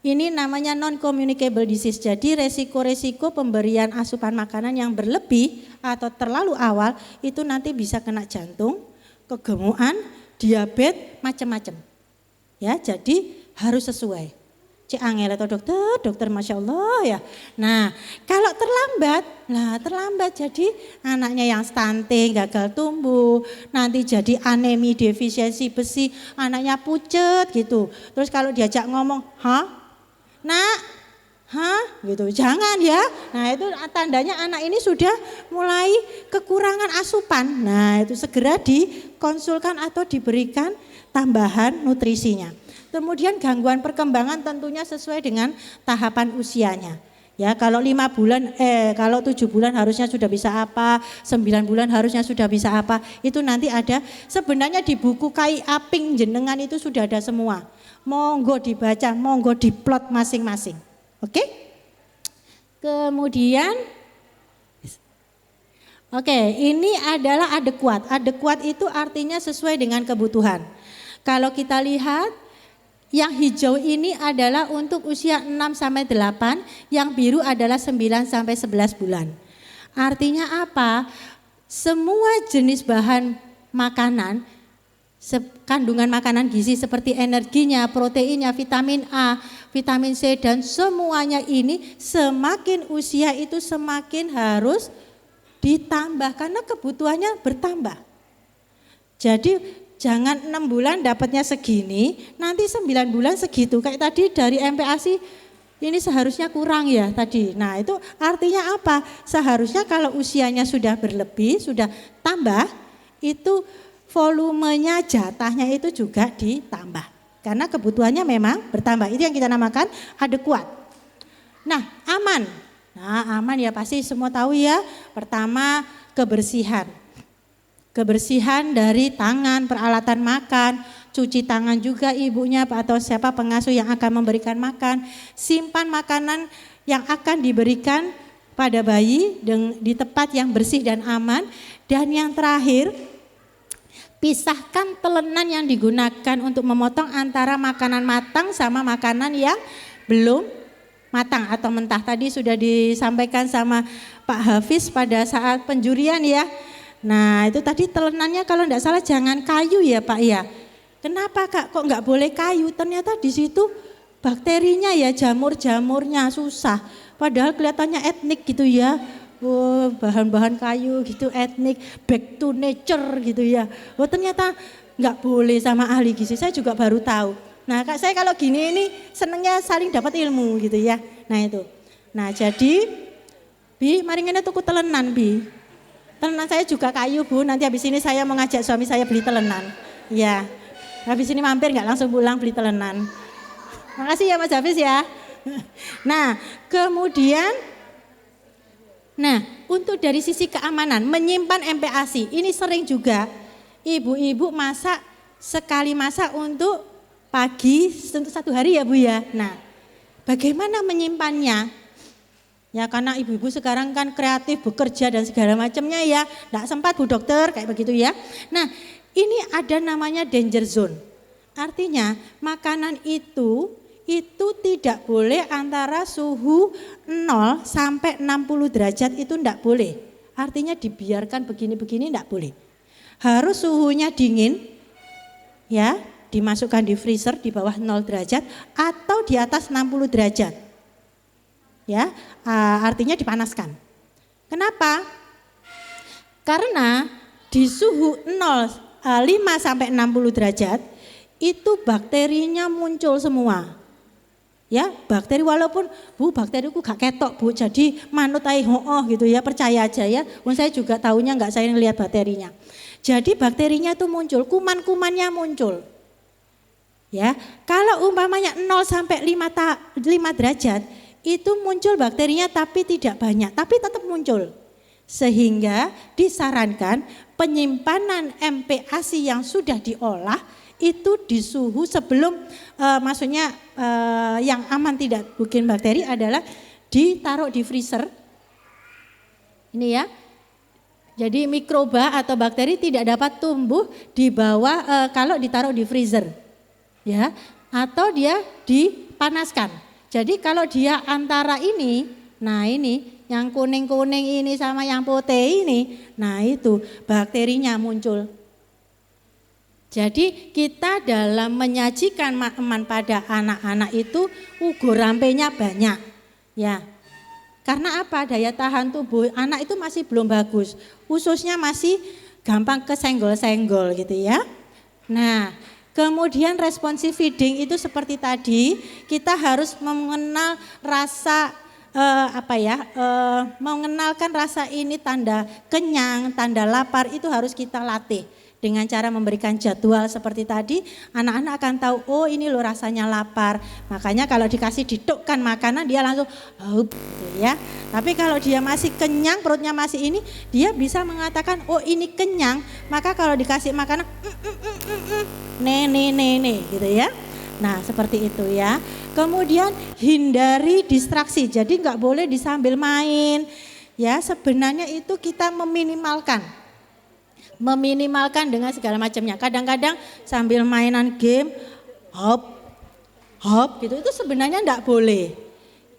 Ini namanya non communicable disease. Jadi resiko-resiko pemberian asupan makanan yang berlebih atau terlalu awal itu nanti bisa kena jantung, kegemukan, diabetes, macam-macam. Ya, jadi harus sesuai. Cik angel atau dokter Masya Allah ya. Nah kalau terlambat jadi anaknya yang stunting, gagal tumbuh, nanti jadi anemi, defisiensi besi, anaknya pucet gitu. Terus kalau diajak ngomong, gitu, jangan ya. Nah itu tandanya anak ini sudah mulai kekurangan asupan. Nah itu segera dikonsulkan atau diberikan tambahan nutrisinya. Kemudian gangguan perkembangan tentunya sesuai dengan tahapan usianya. Ya, kalau 7 bulan harusnya sudah bisa apa, 9 bulan harusnya sudah bisa apa. Itu nanti ada sebenarnya di buku KI Aping jenengan itu sudah ada semua. Monggo dibaca, monggo diplot masing-masing. Oke? Kemudian ini adalah adekuat. Adekuat itu artinya sesuai dengan kebutuhan. Kalau kita lihat yang hijau ini adalah untuk usia 6-8, yang biru adalah 9-11 bulan. Artinya apa? Semua jenis bahan makanan, kandungan makanan gizi seperti energinya, proteinnya, vitamin A, vitamin C dan semuanya ini semakin usia itu semakin harus ditambah karena kebutuhannya bertambah. Jadi Jangan 6 bulan dapatnya segini, nanti 9 bulan segitu. Kayak tadi dari MPASI ini seharusnya kurang ya tadi. Nah itu artinya apa? Seharusnya kalau usianya sudah berlebih, sudah tambah, itu volumenya jatahnya itu juga ditambah. Karena kebutuhannya memang bertambah. Itu yang kita namakan adekuat. Nah aman. Nah aman ya pasti semua tahu ya. Pertama kebersihan. Kebersihan dari tangan, peralatan makan, cuci tangan juga ibunya atau siapa pengasuh yang akan memberikan makan. Simpan makanan yang akan diberikan pada bayi di tempat yang bersih dan aman. Dan yang terakhir, pisahkan telenan yang digunakan untuk memotong antara makanan matang sama makanan yang belum matang atau mentah. Tadi sudah disampaikan sama Pak Hafiz pada saat penjurian ya. Nah itu tadi telenannya kalau enggak salah jangan kayu ya Pak ya. Kenapa Kak kok enggak boleh kayu? Ternyata di situ bakterinya ya, jamur-jamurnya susah. Padahal kelihatannya etnik gitu ya. Oh, bahan-bahan kayu gitu etnik, back to nature gitu ya. Oh ternyata enggak boleh sama ahli gizi, saya juga baru tahu. Nah Kak saya kalau gini ini senengnya saling dapat ilmu gitu ya. Nah itu. Nah jadi Bi, mari ngene tuku telenan Bi. Telenan saya juga kayu Bu, nanti habis ini saya mau ngajak suami saya beli telenan. Ya, habis ini mampir nggak langsung pulang beli telenan. Makasih ya Mas Hafiz ya. Nah, kemudian, untuk dari sisi keamanan, menyimpan MPASI, ini sering juga ibu-ibu masak, sekali masak untuk pagi, untuk 1 hari ya Bu ya. Nah, bagaimana menyimpannya? Ya karena ibu-ibu sekarang kan kreatif bekerja dan segala macamnya ya, enggak sempat Bu Dokter kayak begitu ya. Nah ini ada namanya danger zone, artinya makanan itu tidak boleh antara suhu 0 sampai 60 derajat itu enggak boleh. Artinya dibiarkan begini-begini enggak boleh. Harus suhunya dingin ya, dimasukkan di freezer di bawah 0 derajat atau di atas 60 derajat. Ya, artinya dipanaskan. Kenapa? Karena di suhu 5 sampai 60 derajat itu bakterinya muncul semua. Ya, bakteri walaupun Bu bakteriku gak ketok Bu, jadi manut ae gitu ya, percaya aja ya. Saya juga tahunya enggak saya lihat bakterinya. Jadi bakterinya itu muncul, kuman-kumannya muncul. Ya, kalau umpamanya 0 sampai 5 derajat itu muncul bakterinya tapi tidak banyak, tapi tetap muncul. Sehingga disarankan penyimpanan MPASI yang sudah diolah itu di suhu sebelum maksudnya yang aman tidak bikin bakteri adalah ditaruh di freezer. Ini ya. Jadi mikroba atau bakteri tidak dapat tumbuh di bawah kalau ditaruh di freezer. Ya, atau dia dipanaskan. Jadi kalau dia antara ini, nah ini yang kuning-kuning ini sama yang putih ini, nah itu bakterinya muncul. Jadi kita dalam menyajikan makanan pada anak-anak itu ugur rampenya banyak. Ya. Karena apa? Daya tahan tubuh anak itu masih belum bagus. Ususnya masih gampang kesenggol-senggol gitu ya. Nah, kemudian responsive feeding itu seperti tadi, kita harus mengenal rasa mengenalkan rasa ini tanda kenyang, tanda lapar itu harus kita latih. Dengan cara memberikan jadwal seperti tadi, anak-anak akan tahu, oh ini loh rasanya lapar. Makanya kalau dikasih didukkan makanan dia langsung gitu ya. Tapi kalau dia masih kenyang, perutnya masih ini, dia bisa mengatakan, oh ini kenyang. Maka kalau dikasih makanan, nih gitu ya. Nah seperti itu ya. Kemudian hindari distraksi, jadi nggak boleh disambil main. Ya sebenarnya itu kita meminimalkan dengan segala macamnya. Kadang-kadang sambil mainan game, hop gitu, itu sebenarnya enggak boleh.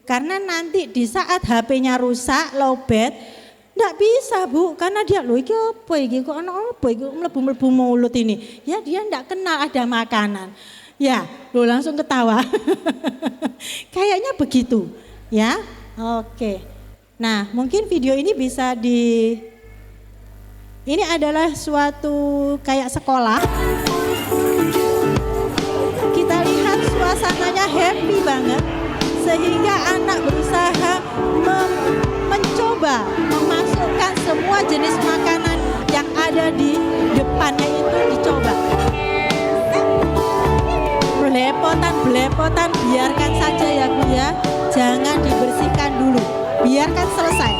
Karena nanti di saat HP-nya rusak, lowbat, enggak bisa Bu, karena dia loh iki apa iki kok ana apa iki mlebu-mlebu mulut ini. Ya dia enggak kenal ada makanan. Ya, lo langsung ketawa. Kayaknya begitu, ya. Oke. Nah, mungkin video ini bisa ini adalah suatu kayak sekolah suasananya happy banget sehingga anak berusaha mencoba memasukkan semua jenis makanan yang ada di depannya itu dicoba. Belepotan biarkan saja ya Bu ya, jangan dibersihkan dulu, biarkan selesai.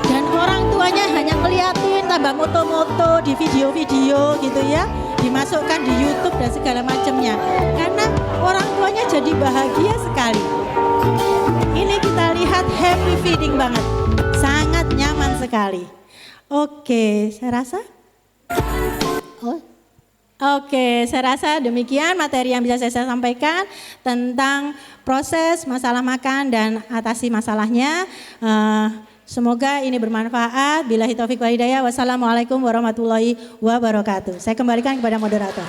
Dan orang tuanya hanya ngeliatin tambah moto-moto di video-video gitu ya, dimasukkan di YouTube dan segala macamnya, karena orang tuanya jadi bahagia sekali. Ini kita lihat happy feeding banget, sangat nyaman sekali. Oke, saya rasa saya rasa demikian materi yang bisa saya sampaikan tentang proses masalah makan dan atasi masalahnya. Semoga ini bermanfaat. Billahi taufiq wal hidayah. Wassalamualaikum warahmatullahi wabarakatuh. Saya kembalikan kepada moderator.